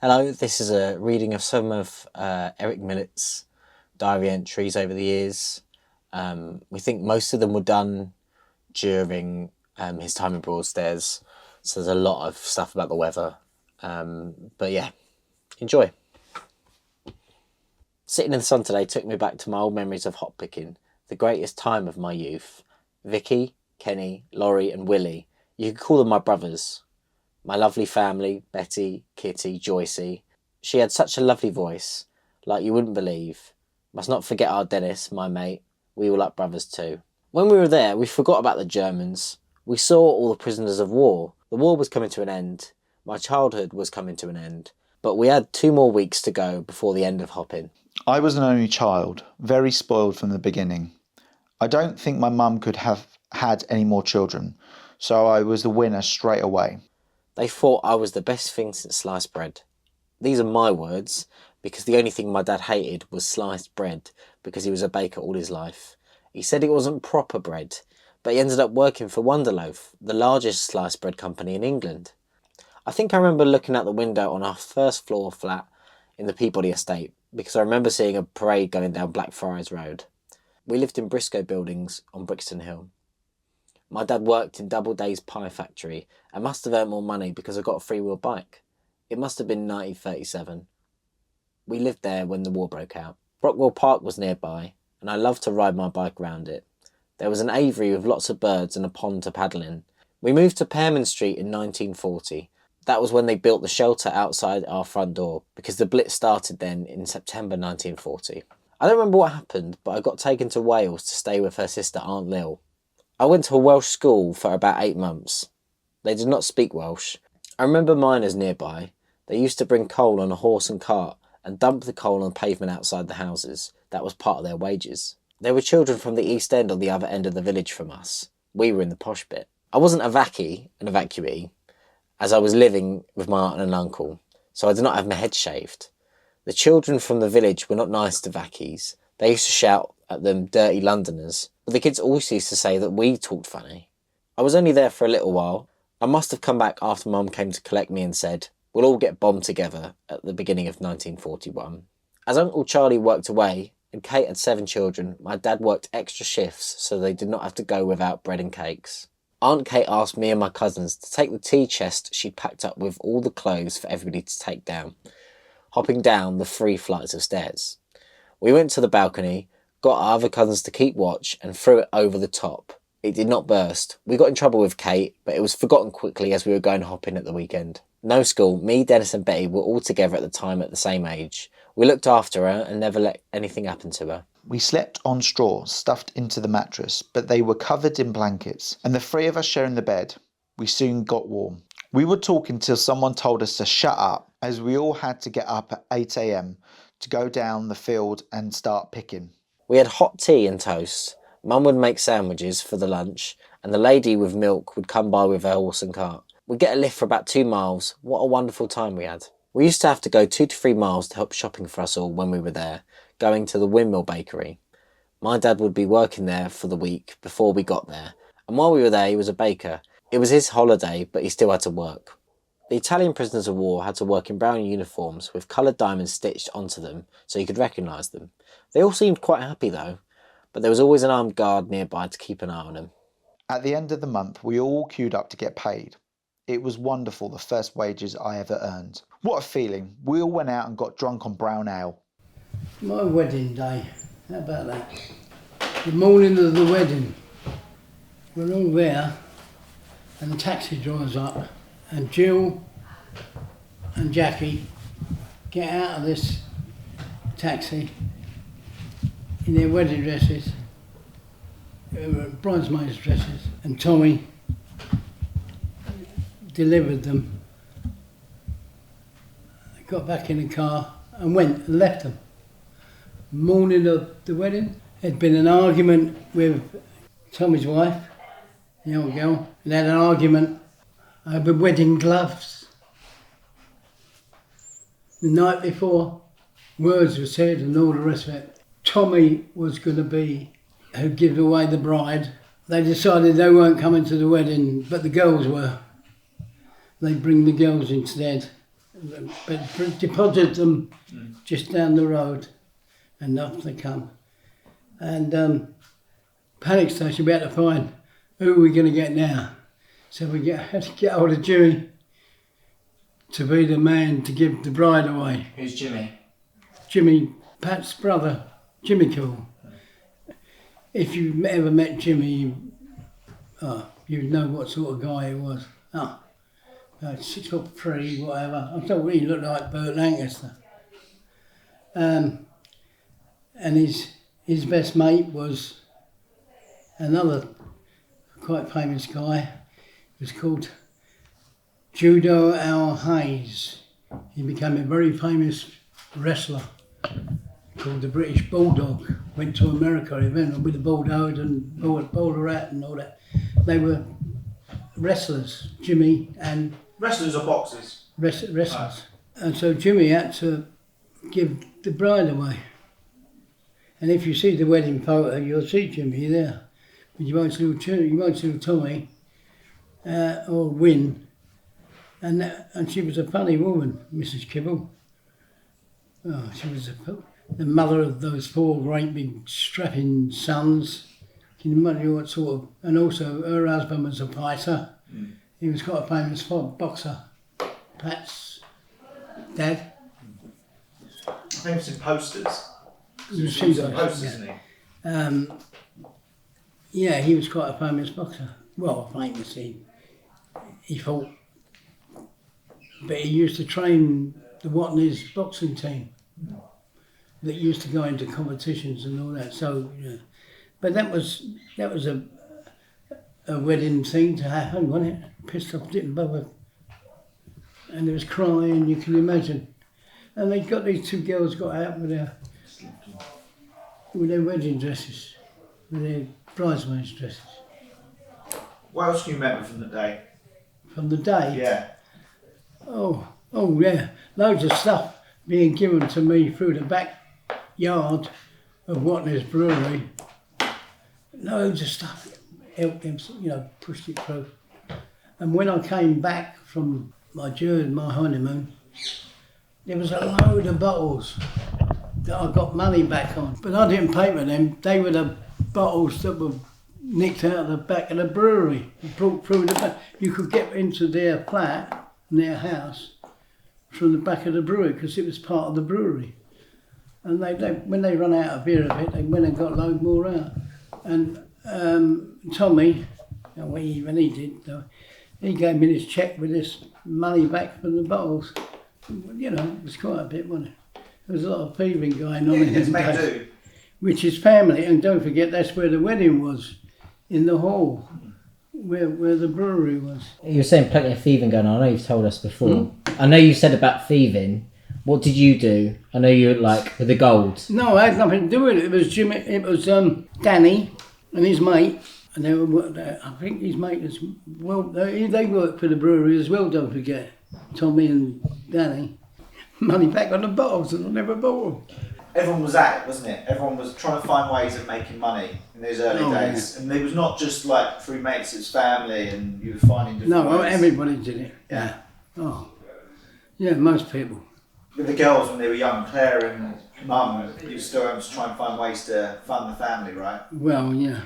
Hello, this is a reading of some of Eric Millett's diary entries over the years. We think most of them were done during his time in Broadstairs, so there's a lot of stuff about the weather. But yeah, enjoy. Sitting in the sun today took me back to my old memories of hop picking, the greatest time of my youth. Vicky, Kenny, Laurie and Willie, you could call them my brothers. My lovely family, Betty, Kitty, Joycey. She had such a lovely voice, like you wouldn't believe. Must not forget our Dennis, my mate. We were like brothers too. When we were there, we forgot about the Germans. We saw all the prisoners of war. The war was coming to an end. My childhood was coming to an end. But we had 2 more weeks to go before the end of hopping. I was an only child, very spoiled from the beginning. I don't think my mum could have had any more children, so I was the winner straight away. They thought I was the best thing since sliced bread. These are my words, because the only thing my dad hated was sliced bread, because he was a baker all his life. He said it wasn't proper bread, but he ended up working for Wonderloaf, the largest sliced bread company in England. I think I remember looking out the window on our first floor flat in the Peabody estate, because I remember seeing a parade going down Blackfriars Road. We lived in Briscoe buildings on Brixton Hill. My dad worked in Doubleday's pie factory and must have earned more money because I got a freewheel bike. It must have been 1937. We lived there when the war broke out. Brockwell Park was nearby, and I loved to ride my bike round it. There was an aviary with lots of birds and a pond to paddle in. We moved to Pearman Street in 1940. That was when they built the shelter outside our front door, because the Blitz started then in September 1940. I don't remember what happened, but I got taken to Wales to stay with her sister Aunt Lil. I went to a Welsh school for about 8 months. They did not speak Welsh. I remember miners nearby. They used to bring coal on a horse and cart and dump the coal on the pavement outside the houses. That was part of their wages. There were children from the East End on the other end of the village from us. We were in the posh bit. I wasn't an evacuee, as I was living with my aunt and uncle, so I did not have my head shaved. The children from the village were not nice to vackies. They used to shout at them dirty Londoners, but the kids always used to say that we talked funny. I was only there for a little while. I must have come back after Mum came to collect me and said, "We'll all get bombed together," at the beginning of 1941. As Uncle Charlie worked away, and Kate had 7 children, my dad worked extra shifts so they did not have to go without bread and cakes. Aunt Kate asked me and my cousins to take the tea chest she'd packed up with all the clothes for everybody to take down, hopping down the 3 flights of stairs. We went to the balcony, got our other cousins to keep watch, and threw it over the top. It did not burst. We got in trouble with Kate, but it was forgotten quickly as we were going hopping at the weekend. No school. Me, Dennis and Betty were all together at the time at the same age. We looked after her and never let anything happen to her. We slept on straw stuffed into the mattress, but they were covered in blankets, and the 3 of us sharing the bed. We soon got warm. We would talk until someone told us to shut up, as we all had to get up at 8 a.m. to go down the field and start picking. We had hot tea and toast. Mum would make sandwiches for the lunch, and the lady with milk would come by with her horse and cart. We'd get a lift for about 2 miles. What a wonderful time we had. We used to have to go 2 to 3 miles to help shopping for us all when we were there, going to the Windmill Bakery. My dad would be working there for the week before we got there, and while we were there he was a baker. It was his holiday, but he still had to work. The Italian prisoners of war had to work in brown uniforms with coloured diamonds stitched onto them so you could recognise them. They all seemed quite happy though, but there was always an armed guard nearby to keep an eye on them. At the end of the month, we all queued up to get paid. It was wonderful, the first wages I ever earned. What a feeling. We all went out and got drunk on brown ale. My wedding day, how about that? The morning of the wedding, we're all there and the taxi drives up and Jill and Jackie get out of this taxi in their wedding dresses, bridesmaids' dresses, and Tommy delivered them, got back in the car and went and left them. Morning of the wedding, there'd been an argument with Tommy's wife, the old girl, and had an argument over wedding gloves. The night before, words were said and all the rest of it. Tommy was going to be who gives away the bride. They decided they weren't coming to the wedding, but the girls were. They bring the girls instead. but deposited them just down the road, and off they come. And panic station, we had to find who are we going to get now. So we had to get hold of Jimmy to be the man to give the bride away. Who's Jimmy? Jimmy, Pat's brother, Jimmy Cool. If you ever met Jimmy, you'd know what sort of guy he was. 6'3", whatever. I thought he looked like Burt Lancaster. And his best mate was another quite famous guy. He was called Judo Al Hayes. He became a very famous wrestler called the British Bulldog. Went to America, he went with the Bulldog and Boulder Rat and all that. They were wrestlers, Jimmy and... Wrestlers or boxers? Wrestlers. Oh. And so Jimmy had to give the bride away. And if you see the wedding photo, you'll see Jimmy there. But you won't see Tommy or Win. And she was a funny woman, Mrs. Kibble. Oh, she was the mother of those 4 great big strapping sons. Can you imagine what sort of... And also her husband was a fighter. Mm. He was quite a famous boxer. Pat's dad. I think it was in posters. You've seen those, posters, isn't he? Yeah, he was quite a famous boxer. Well, famous, he fought. But he used to train the Watney's boxing team that used to go into competitions and all that. So, yeah. But that was a wedding thing to happen, wasn't it? Pissed off, didn't bother. And there was crying, you can imagine. And they got these 2 girls got out with their wedding dresses, with their bridesmaids' dresses. What else can you remember from the day? From the day? Yeah. Oh yeah, loads of stuff being given to me through the backyard of Watney's Brewery. Loads of stuff helped them, pushed it through. And when I came back from my honeymoon, there was a load of bottles that I got money back on. But I didn't pay for them. They were the bottles that were nicked out of the back of the brewery, brought through the back. You could get into their flat, their house, from the back of the brewery because it was part of the brewery. And they when they run out of beer a bit, they went and got a load more out. And Tommy, he did, though, he gave me this cheque with this money back for the bottles. It was quite a bit, wasn't it? There was a lot of thieving going on in the day, which is family. And don't forget, that's where the wedding was, in the hall, where the brewery was. You were saying plenty of thieving going on. I know you've told us before. I know you said about thieving. What did you do? I know you were with the gold. No, I had nothing to do with it. It was Jimmy. It was Danny and his mate. And they were. I think his mate was They worked for the brewery as well. Don't forget, Tommy and Danny. Money back on the bottles, and I never bought them. Everyone was at it, wasn't it? Everyone was trying to find ways of making money in those early days. Yeah. And it was not just through mates, it was family, and you were finding different ways. No, everybody did it. Yeah. Oh. Yeah, most people. With the girls when they were young, Claire and Mum, you still having to try and find ways to fund the family, right? Well, yeah.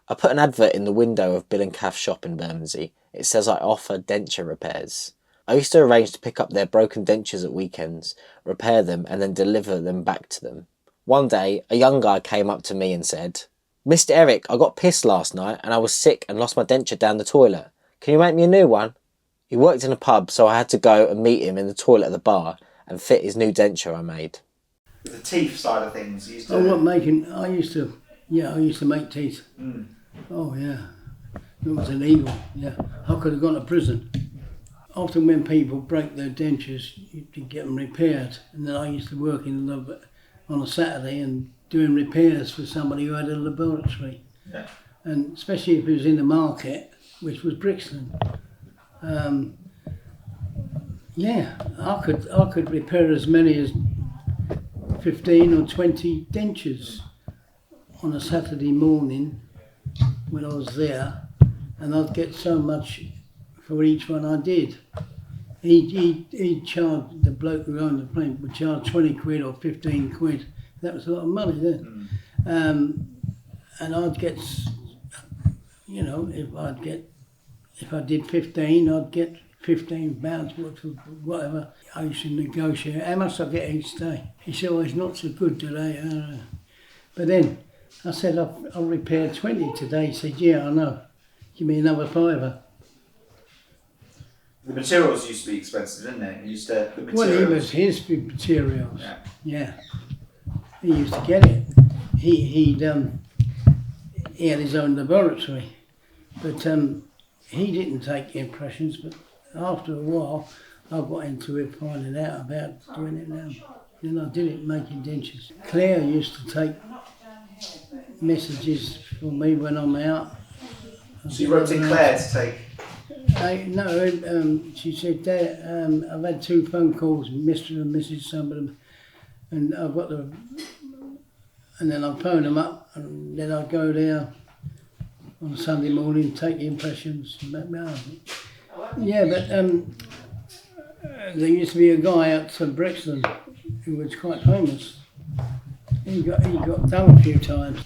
I put an advert in the window of Bill and Kath's shop in Bermondsey. It says I offer denture repairs. I used to arrange to pick up their broken dentures at weekends, repair them and then deliver them back to them. One day, a young guy came up to me and said, "Mr. Eric, I got pissed last night and I was sick and lost my denture down the toilet. Can you make me a new one?" He worked in a pub, so I had to go and meet him in the toilet at the bar and fit his new denture I made. The teeth side of things, you used to... I used to make teeth. Mm. Oh, yeah. It was illegal, yeah. I could have gone to prison. Often when people break their dentures, you get them repaired. And then I used to work on a Saturday and doing repairs for somebody who had a laboratory. Yeah. And especially if it was in the market, which was Brixton. I could repair as many as 15 or 20 dentures on a Saturday morning when I was there, and I'd get so much for each one I did. He charged, the bloke who owned the plant would charge 20 quid or 15 quid. That was a lot of money then. And I'd get, you know, if I did 15, I'd get £15 worth of whatever. I used to negotiate. How much I get each day? He said, "Oh, it's not so good today." But then I said, I'll repair 20 today. He said, "Yeah, I know. Give me another £5." The materials used to be expensive, didn't they? The materials. Well, it was his materials. Yeah. Yeah. He used to get it. He had his own laboratory, but he didn't take impressions. But after a while, I got into it, finding out about doing it now. Then I did it, making dentures. Claire used to take messages for me when I'm out. So you wrote to Claire to take... She said, "Dad, I've had 2 phone calls, Mr. and Mrs. Somebody, and I've got the..." And then I'd phone them up, and then I'd go there on Sunday morning, take the impressions. Yeah, but there used to be a guy at Brixton who was quite famous. He got done a few times.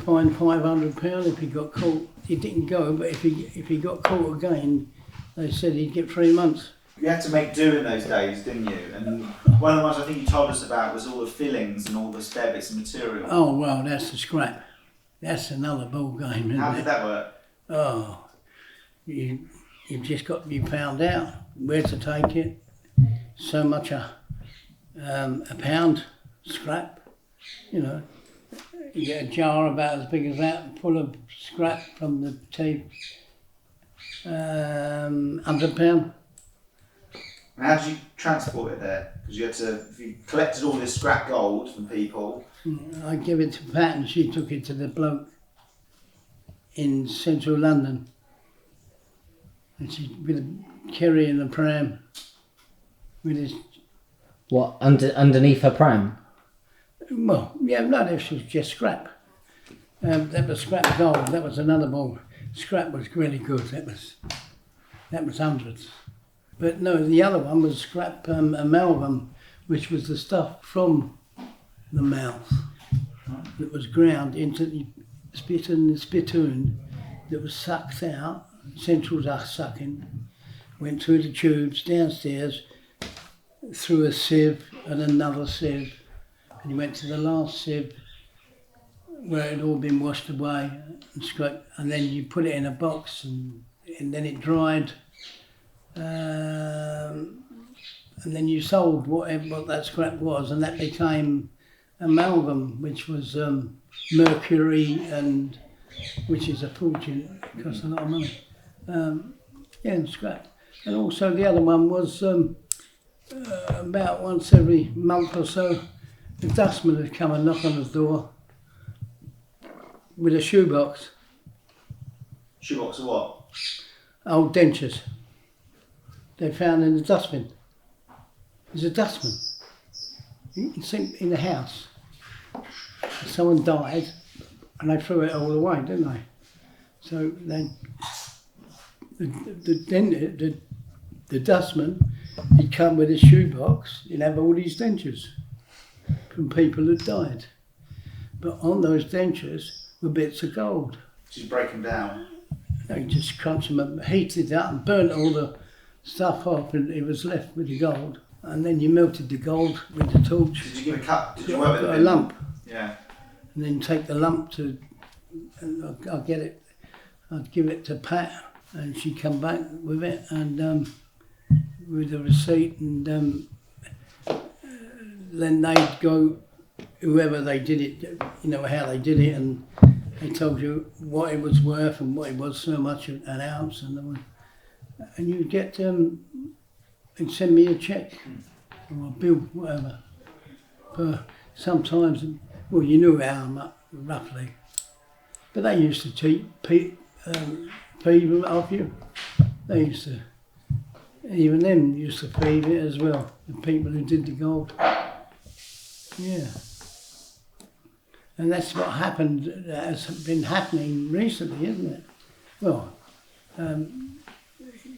Fined £500 if he got caught. He didn't go, but if he got caught again, they said he'd get 3 months. You had to make do in those days, didn't you? And one of the ones I think you told us about was all the fillings and all the spare bits of material. Oh, well, that's the scrap. That's another ball game, isn't How it? did that work? Oh, you've just got to be found out where to take it. So much a pound scrap, you know. You get a jar about as big as that, full of scrap from the teeth. £100. And how did you transport it there? Because you had to, if you collected all this scrap gold from people... I gave it to Pat and she took it to the bloke in central London. And she, with a Kerry in a pram, with his... What, underneath her pram? Well, yeah, no, that was just scrap. That was scrap gold, that was another ball. Scrap was really good, that was hundreds. But no, the other one was scrap amalgam, which was the stuff from the mouth that was ground into the spittoon that was sucked out, central sucking, went through the tubes, downstairs, through a sieve and another sieve, and you went to the last sieve where it had all been washed away and scraped, and then you put it in a box and then it dried. And then you sold what that scrap was, and that became amalgam, which was mercury, and which is a fortune, it costs a lot of money. And scrap. And also the other one was about once every month or so, the dustman would come and knock on the door with a shoebox. Shoebox of what? Old dentures. They found in the dustbin. There's a dustbin in the house. Someone died and they threw it all away, didn't they? So then the dustman, he'd come with his shoebox, he'd have all these dentures from people that died. But on those dentures were bits of gold. Just break them down. They just crunched them up, heated it up and burnt all the stuff off, and it was left with the gold. And then you melted the gold with the torch. Did you give a cut? Did you Got work a lump. Yeah. And then take the lump to, and I'd give it to Pat, and she'd come back with it, and with the receipt, and then they'd go, whoever they did it, you know how they did it, and they told you what it was worth and what it was, so much an ounce, and you'd get and send me a cheque or a bill, whatever. But sometimes, well, you knew how much roughly, but they used to cheat people off you. They used to, even them used to feed it as well. The people who did the gold, yeah. And that's what happened. That has been happening recently, isn't it? Well.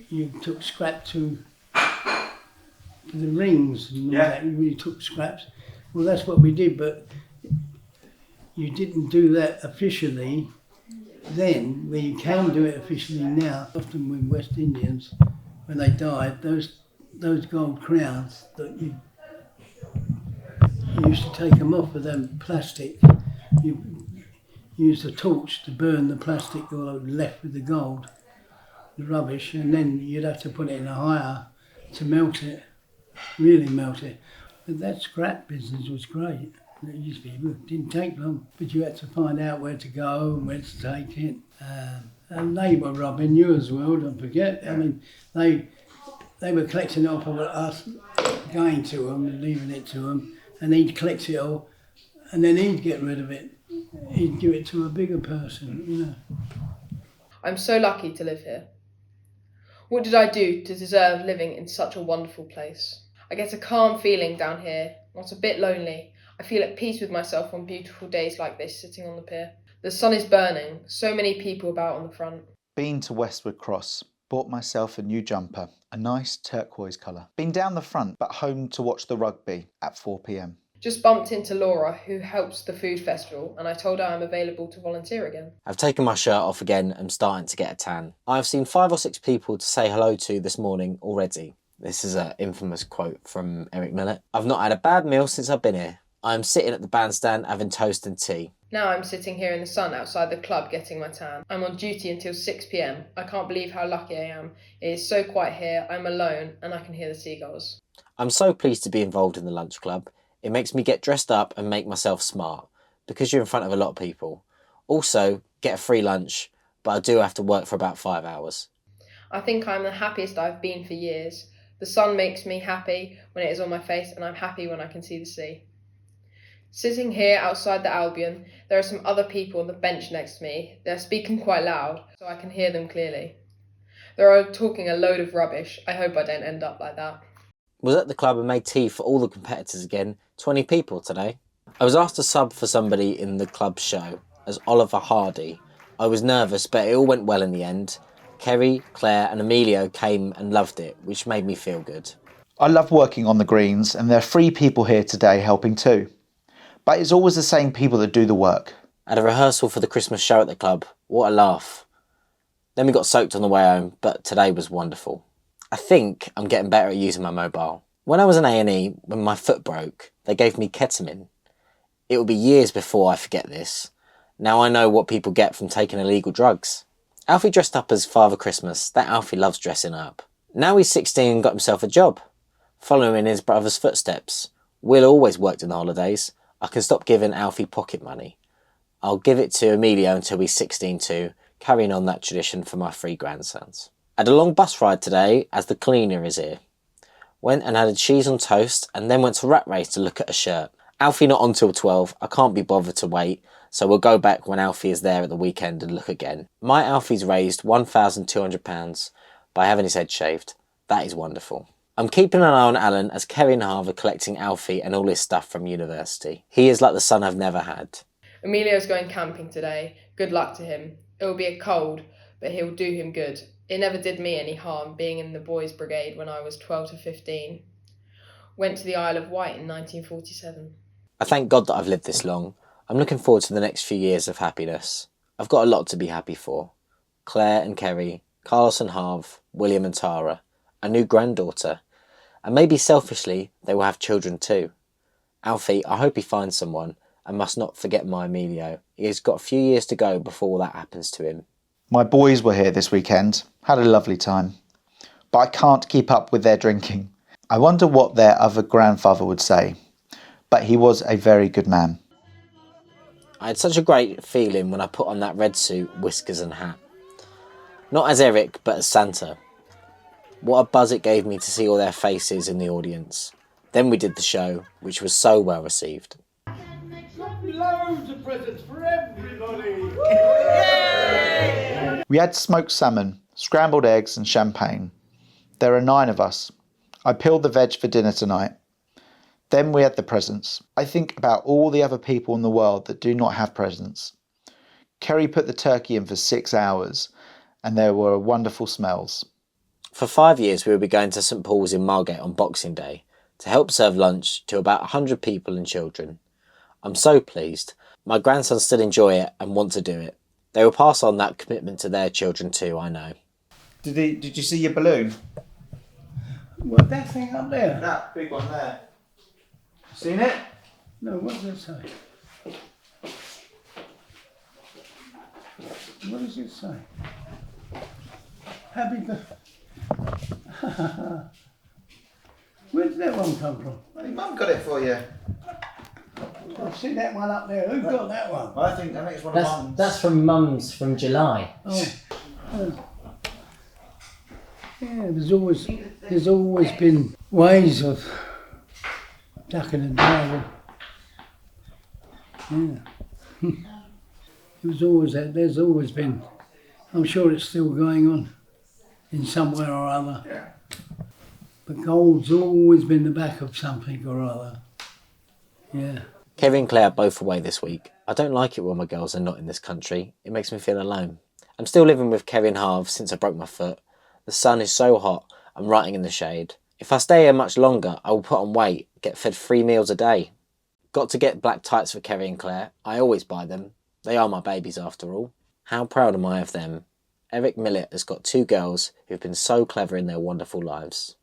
You took scrap to for the rings and all Yeah. that. We took scraps. Well, that's what we did, but you didn't do that officially then, where you can do it officially now. Often with West Indians, when they died, those gold crowns that you used to take them off of them plastic. You used a torch to burn the plastic or left with the gold, the rubbish, and then you'd have to put it in a hire to melt it, really melt it. But that scrap business was great. It used to be, it didn't take long, but you had to find out where to go and where to take it. And they were robbing you as well, don't forget. I mean, they were collecting it off of us, going to them and leaving it to them, and he'd collect it all, and then he'd get rid of it. He'd give it to a bigger person, you know. I'm so lucky to live here. What did I do to deserve living in such a wonderful place? I get a calm feeling down here, not a bit lonely. I feel at peace with myself on beautiful days like this, sitting on the pier. The sun is burning, so many people about on the front. Been to Westwood Cross. Bought myself a new jumper, a nice turquoise colour. Been down the front, but home to watch the rugby at 4 p.m. Just bumped into Laura, who helps the food festival, and I told her I'm available to volunteer again. I've taken my shirt off again and I'm starting to get a tan. I've seen 5 or 6 people to say hello to this morning already. This is an infamous quote from Millett. I've not had a bad meal since I've been here. I am sitting at the bandstand having toast and tea. Now I'm sitting here in the sun outside the club getting my tan. I'm on duty until 6 p.m. I can't believe how lucky I am. It is so quiet here, I'm alone, and I can hear the seagulls. I'm so pleased to be involved in the lunch club. It makes me get dressed up and make myself smart, because you're in front of a lot of people. Also, get a free lunch, but I do have to work for about 5 hours. I think I'm the happiest I've been for years. The sun makes me happy when it is on my face, and I'm happy when I can see the sea. Sitting here outside the Albion, there are some other people on the bench next to me. They're speaking quite loud, so I can hear them clearly. They're all talking a load of rubbish. I hope I don't end up like that. Was at the club and made tea for all the competitors again. 20 people today. I was asked to sub for somebody in the club show as Oliver Hardy. I was nervous, but it all went well in the end. Kerry, Claire and Emilio came and loved it, which made me feel good. I love working on the greens, and there are 3 people here today helping too. But it's always the same people that do the work. At a rehearsal for the Christmas show at the club, what a laugh. Then we got soaked on the way home, but today was wonderful. I think I'm getting better at using my mobile. When I was in A&E, when my foot broke, they gave me ketamine. It will be years before I forget this. Now I know what people get from taking illegal drugs. Alfie dressed up as Father Christmas. That Alfie loves dressing up. Now he's 16 and got himself a job, following in his brother's footsteps. Will always worked in the holidays. I can stop giving Alfie pocket money. I'll give it to Emilio until he's 16 too, carrying on that tradition for my 3 grandsons. I had a long bus ride today as the cleaner is here. Went and had a cheese on toast and then went to Rat Race to look at a shirt. Alfie not on till 12, I can't be bothered to wait, so we'll go back when Alfie is there at the weekend and look again. My Alfie's raised £1,200 by having his head shaved. That is wonderful. I'm keeping an eye on Alan as Kerry and Harv are collecting Alfie and all his stuff from university. He is like the son I've never had. Emilio's going camping today. Good luck to him. It will be a cold, but he'll do him good. It never did me any harm being in the boys' brigade when I was 12 to 15. Went to the Isle of Wight in 1947. I thank God that I've lived this long. I'm looking forward to the next few years of happiness. I've got a lot to be happy for. Claire and Kerry, Carlos and Harv, William and Tara, a new granddaughter, and maybe selfishly they will have children too. Alfie, I hope he finds someone, and must not forget my Emilio. He has got a few years to go before that happens to him. My boys were here this weekend, had a lovely time, but I can't keep up with their drinking. I wonder what their other grandfather would say, but he was a very good man. I had such a great feeling when I put on that red suit, whiskers and hat. Not as Eric, but as Santa. What a buzz it gave me to see all their faces in the audience. Then we did the show, which was so well received. Loads of presents for everybody! We had smoked salmon, scrambled eggs and champagne. There are 9 of us. I peeled the veg for dinner tonight. Then we had the presents. I think about all the other people in the world that do not have presents. Kerry put the turkey in for 6 hours and there were wonderful smells. For 5 years we will be going to St Paul's in Margate on Boxing Day to help serve lunch to about 100 people and children. I'm so pleased. My grandsons still enjoy it and want to do it. They will pass on that commitment to their children too, I know. Did you see your balloon? What, that thing up there? That big one there. Seen it? No, what does it say? What does it say? Happy birthday. Where did that one come from? Your mum got it for you. I see that one up there. Who got that one? I think it's one of Mum's. That's from Mum's from July. Oh. Yeah, there's always been ways of ducking and diving. Yeah. It was always that. There's always been. I'm sure it's still going on in somewhere or other. Yeah. But gold's always been the back of something or other. Yeah. Kerry and Claire are both away this week. I don't like it when my girls are not in this country. It makes me feel alone. I'm still living with Kerry and Harv since I broke my foot. The sun is so hot, I'm writing in the shade. If I stay here much longer, I will put on weight, get fed 3 meals a day. Got to get black tights for Kerry and Claire. I always buy them. They are my babies after all. How proud am I of them? Eric Millett has got 2 girls who've been so clever in their wonderful lives.